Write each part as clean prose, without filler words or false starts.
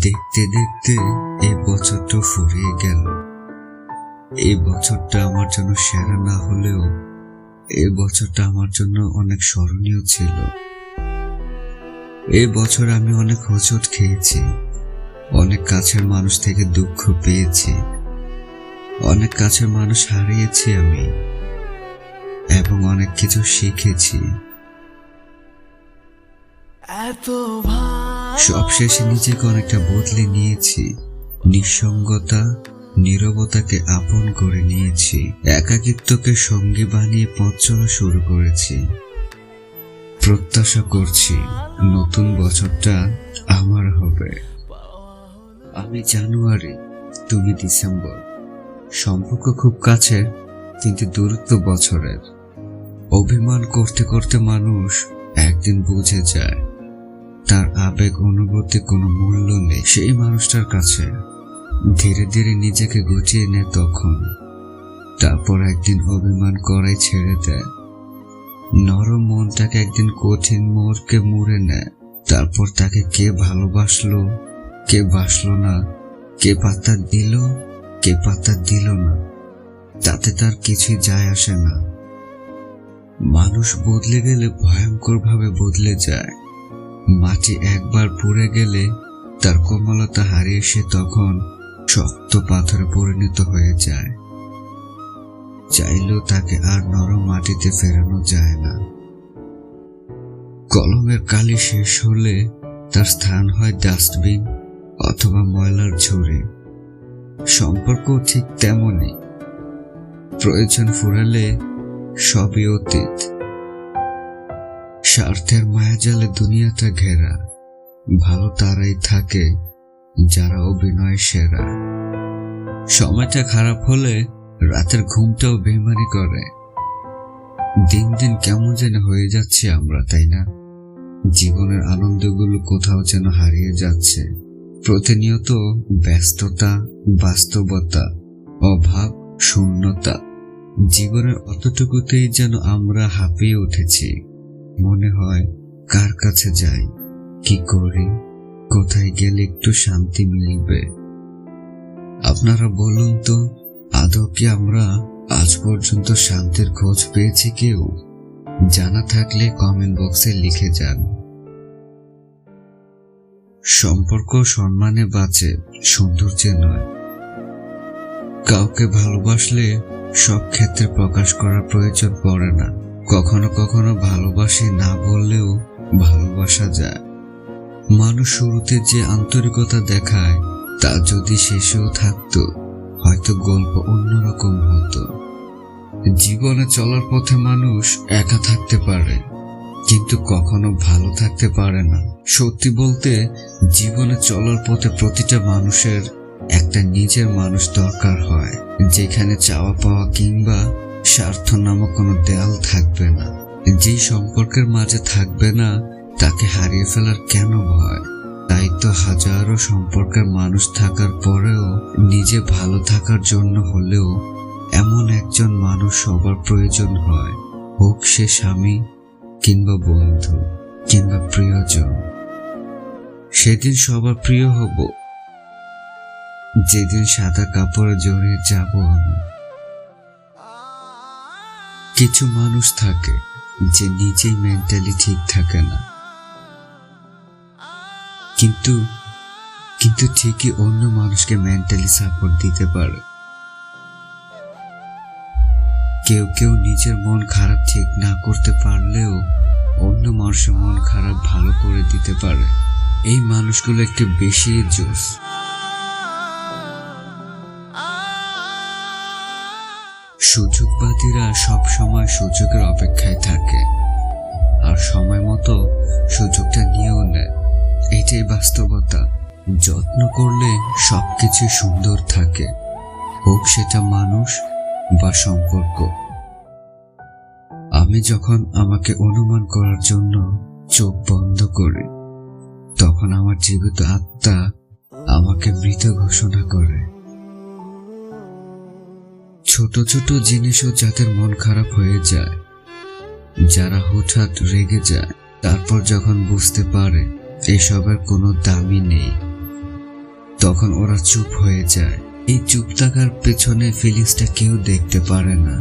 দেখতে দেখতে এই বছরটা ফুরিয়ে গেল। এই বছরটা আমার জন্য সেরা না হলেও এই বছরটা আমার জন্য অনেক স্মরণীয় ছিল। এই বছর আমি অনেক হোঁচট খেয়েছি, অনেক কাছের মানুষ থেকে দুঃখ পেয়েছি, অনেক কাছের মানুষ হারিয়েছি আমি, এবং অনেক কিছু শিখেছি। সবশেষে নিজেকে অনেকটা বদলে নিয়েছি, নিঃসঙ্গতা নীরবতাকে আপন করে নিয়েছি, একাকিত্বকে সঙ্গী বানিয়ে পথ চলা শুরু করেছি। প্রত্যাশা করছি নতুন বছরটা আমার হবে। আমি জানুয়ারি, তুমি ডিসেম্বর। সম্পর্ক খুব কাছের, কিন্তু দূরত্ব বছরের। অভিমান করতে করতে মানুষ একদিন বুঝে যায় তার আবেগ অনুভূতি কোনো মূল্য নেই সেই মানুষটার কাছে। ধীরে ধীরে নিজেকে গুছিয়ে নেয় তখন, তারপর একদিন অভিমান করাই ছেড়ে দেয়। নরম মনটাকে একদিন কঠিন মোড়কে মুড়ে নেয়। তারপর তাকে কে ভালোবাসলো, কে বাসলো না, কে পাত্তা দিল, কে পাত্তা দিল না, তাতে তার কিছুই যায় আসে না। মানুষ বদলে গেলে ভয়ঙ্কর ভাবে বদলে যায়। মাটি একবার পুড়ে গেলে তার কোমলতা হারিয়ে সে তখন শক্ত পাথরে পরিণত হয়ে যায়। চাইলেও তাকে আর নরম মাটিতে ফেরানো যায় না। কলমের কালি শেষ হলে তার স্থান হয় ডাস্টবিন অথবা ময়লার ঝুড়ি। সম্পর্ক ঠিক তেমনই, প্রয়োজন ফুরালে সবই অতীত। স্বার্থের মায়াজালে দুনিয়াটা ঘেরা, ভালো তারাই থাকে যারা অভিনয় সেরা। সময়টা খারাপ হলে রাতের ঘুমটাও বেইমানি করে। দিন দিন কেমন যেন হয়ে যাচ্ছে আমরা, তাই না? জীবনের আনন্দগুলো কোথাও যেন হারিয়ে যাচ্ছে। প্রতিনিয়ত ব্যস্ততা, বাস্তবতা, অভাব, শূন্যতা। জীবনের অতটুকুতেই যেন আমরা হাঁপিয়ে উঠেছি। মনে হয় কার কাছে যাই, কি করি, কোথায় গেলে একটু শান্তি মিলবে। আপনারা বলুন তো, আদৌ কি আমরা আজ পর্যন্ত শান্তির খোঁজ পেয়েছি কেউ? জানা থাকলে কমেন্ট বক্সে লিখে যান। সম্পর্ক সম্মানে বাঁচে, সৌন্দর্যে নয়। কাউকে ভালোবাসলে সব ক্ষেত্রে প্রকাশ করার প্রয়োজন পড়ে না। কখনো কখনো ভালোবাসি না বললেও ভালোবাসা যায়। মানুষ শুরুতে যে আন্তরিকতা দেখায় তা যদি শেষেও থাকতো, হয়তো গল্প অন্যরকম হতো। জীবনে চলার পথে মানুষ একা থাকতে পারে, কিন্তু কখনো ভালো থাকতে পারে না। সত্যি বলতে, জীবনে চলার পথে প্রতিটা মানুষের একটা নিজের মানুষ দরকার হয়, যেখানে চাওয়া পাওয়া কিংবা স্বার্থ নামক কোনো দেয়াল থাকবে না। যেই সম্পর্কের মাঝে থাকবে না, তাকে হারিয়ে ফেলার কেন ভয়? তাই তো হাজারো সম্পর্কের মানুষ থাকার পরেও নিজে ভালো থাকার জন্য হলেও এমন একজন মানুষ সবার প্রয়োজন হয়, হোক সে স্বামী কিংবা বন্ধু কিংবা প্রিয়জন। সেদিন সবার প্রিয় হব, যেদিন সাদা কাপড়ে জড়িয়ে যাব আমি। কিছু মানুষ থাকে যে নিজেই মেন্টালি ঠিক থাকে না, কিন্তু ঠিকই অন্য মানুষকে মেন্টালি সাপোর্ট দিতে পারে। কেউ কেউ নিজের মন খারাপ ঠিক না করতে পারলেও অন্য মানুষের মন খারাপ ভালো করে দিতে পারে। এই মানুষগুলো একটু বেশি জোশ। সুযোগবাদীরা সব সময় সুযোগের অপেক্ষায় থাকে, আর সময় মতো সুযোগটা নিয়েও নেয়। এটাই বাস্তবতা। যত্ন করলে সবকিছু সুন্দর থাকে, হোক সেটা মানুষ বা সম্পর্ক। আমি যখন আমাকে অনুমান করার জন্য চোখ বন্ধ করি, তখন আমার জীবিত আত্মা আমাকে মৃত ঘোষণা করে। ছোট ছোট জিনিসও যাদের মন খারাপ হয়ে যায়, যারা হঠাৎ রেগে যায়, তারপর যখন বুঝতে পারে এসবের কোনো দামই নেই, তখন ওরা চুপ হয়ে যায়। এই চুপ থাকার পেছনে ফিলিংসটা কেউ দেখতে পারে না,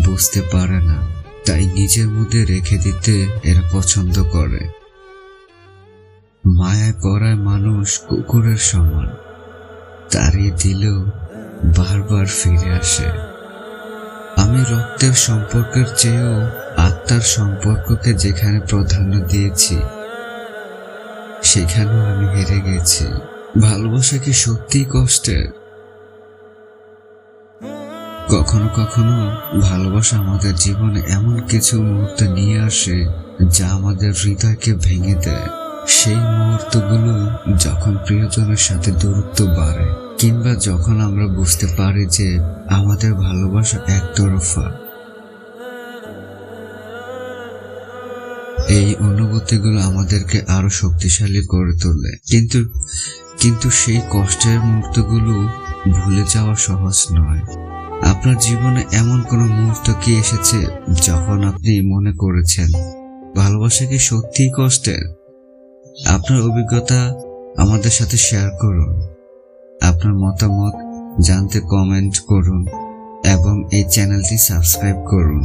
বুঝতে পারে না, তাই নিজের মধ্যে রেখে দিতে এরা পছন্দ করে। মায়ায় পড়ায় মানুষ কুকুরের সমান, তাড়িয়ে দিলেও বারবার ফিরে আসে। আমি রক্তের সম্পর্কের চেয়েও আত্মার সম্পর্ককে যেখানে প্রাধান্য দিয়েছি, সেখানেও আমি হেরে গেছি। ভালোবাসা কি সত্যিই কষ্টের? কখনো কখনো ভালোবাসা আমাদের জীবনে এমন কিছু মুহূর্ত নিয়ে আসে যা আমাদের হৃদয়কে ভেঙে দেয়। সেই মুহূর্তগুলো যখন প্রিয়জনের সাথে দূরত্ব বাড়ে, কিংবা যখন আমরা বুঝতে পারি যে আমাদের ভালোবাসা একতরফা। এই অনুভূতিগুলো আমাদেরকে আরো শক্তিশালী করে তোলে, কিন্তু সেই কষ্টের মুহূর্তগুলো ভুলে যাওয়া সহজ নয়। আপনার জীবনে এমন কোনো মুহূর্ত কি এসেছে যখন আপনি মনে করেছেন ভালোবাসা কি সত্যিই কষ্টের? আপনার অভিজ্ঞতা আমাদের সাথে শেয়ার করুন। আপনার মতামত জানতে কমেন্ট করুন এবং এই চ্যানেলটি সাবস্ক্রাইব করুন।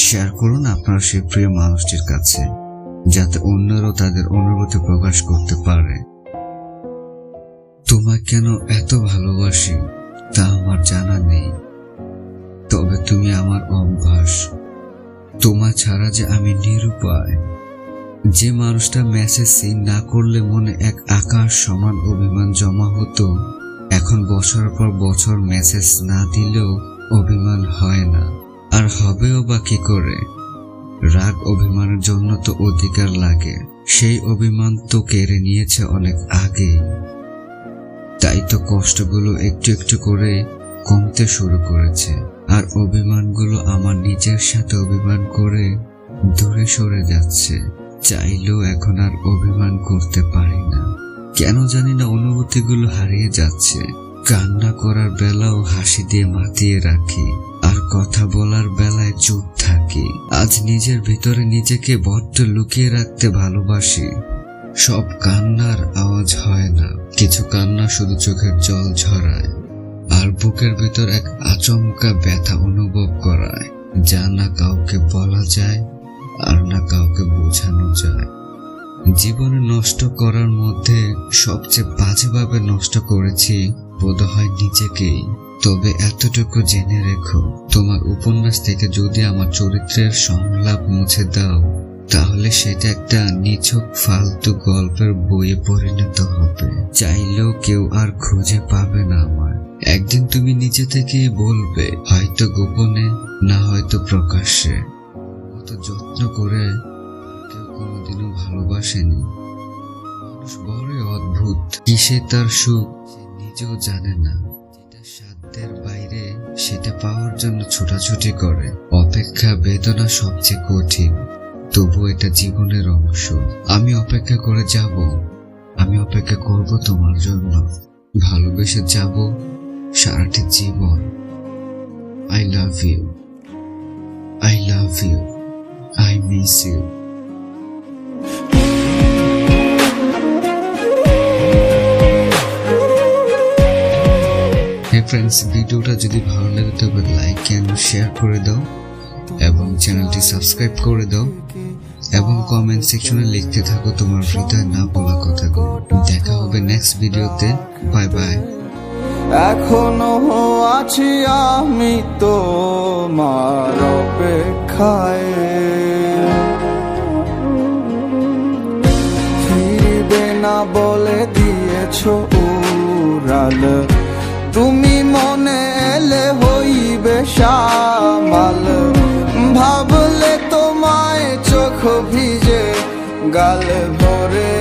শেয়ার করুন আপনার সেই প্রিয় মানুষটির কাছে, যাতে অন্যরাও তাদের অনুভূতি প্রকাশ করতে পারে। তোমায় কেন এত ভালোবাসি তা আমার জানা নেই, তবে তুমি আমার অভ্যাস। তোমার ছাড়া যে আমি নিরুপায়। যে মানুষটা মেসেজ সিন না করলে মনে এক আকাশ সমান অভিমান জমা হতো, এখন বছরের পর বছর মেসেজ না দিলেও অভিমান হয় না, আর হবেও বা কি করে? রাগ অভিমানের জন্য তো অধিকার লাগে, সেই অভিমান তো কেড়ে নিয়েছে অনেক আগে। তাই তো কষ্টগুলো একটু একটু করে কমতে শুরু করেছে, আর অভিমানগুলো আমার নিজের সাথে অভিমান করে দূরে সরে যাচ্ছে। চাইলেও এখন আর অভিমান করতে পারি না। কেন জানি না অনুভূতিগুলো হারিয়ে যাচ্ছে। কান্না করার বেলাও হাসি দিয়ে মাতিয়ে রাখি, আর কথা বলার বেলায় চুপ থাকি। আজ নিজের ভিতরে নিজেকে বড্ড লুকিয়ে রাখতে ভালোবাসি। সব কান্নার আওয়াজ হয় না, কিছু কান্না শুধু চোখের জল ঝরায়, আর বুকের ভিতর এক আচমকা ব্যথা অনুভব করায়, যা না কাউকে বলা যায় আর না কাউকে বোঝানো যায়। জীবনে নষ্ট করার মধ্যে সবচেয়ে বাজেভাবে নষ্ট করেছি বোধহয় নিজেকেই। তবে এতটুকু জেনে রেখো, তোমার উপন্যাস থেকে যদি আমার চরিত্রের সংলাপ মুছে দাও, তাহলে সেটা একটা নিছক ফালতু গল্পের বইয়ে পরিণত হবে। চাইলেও কেউ আর খুঁজে পাবে না আমার। একদিন তুমি নিজে থেকেই বলবে, হয়তো গোপনে, না হয়তো প্রকাশ্যে, অত যত্ন করে কেউ কোনোদিনও ভালোবাসেনি। মানুষ বড়ই অদ্ভুত, কিসে তার সুখ সে নিজেও জানে না। যেটা সাধ্যের বাইরে সেটা পাওয়ার জন্য ছোটাছুটি করে। অপেক্ষা বেদনা সবচেয়ে কঠিন, তবু এটা জীবনের অংশ। আমি অপেক্ষা করে যাব, আমি অপেক্ষা করব তোমার জন্য, ভালোবেসে যাব সারাটি জীবন। I love you, I love you, I miss you. Hey friends, ভিডিওটা যদি ভালো লাগে তবে লাইক এন্ড শেয়ার করে দাও এবং চ্যানেলটি সাবস্ক্রাইব করে দাও, এবং কমেন্ট সেকশনে লিখতে থাকো তোমার হৃদয় না বলা কথাগুলো। দেখা হবে নেক্সট ভিডিওতে। Bye bye. এখনো আছি আমি তোমার অপেক্ষায়, ফিরবে না বলে দিয়েছো উড়াল। তুমি মনে এলে হইবে সামাল, ভাবলে তোমায় চোখ ভিজে গাল ভরে।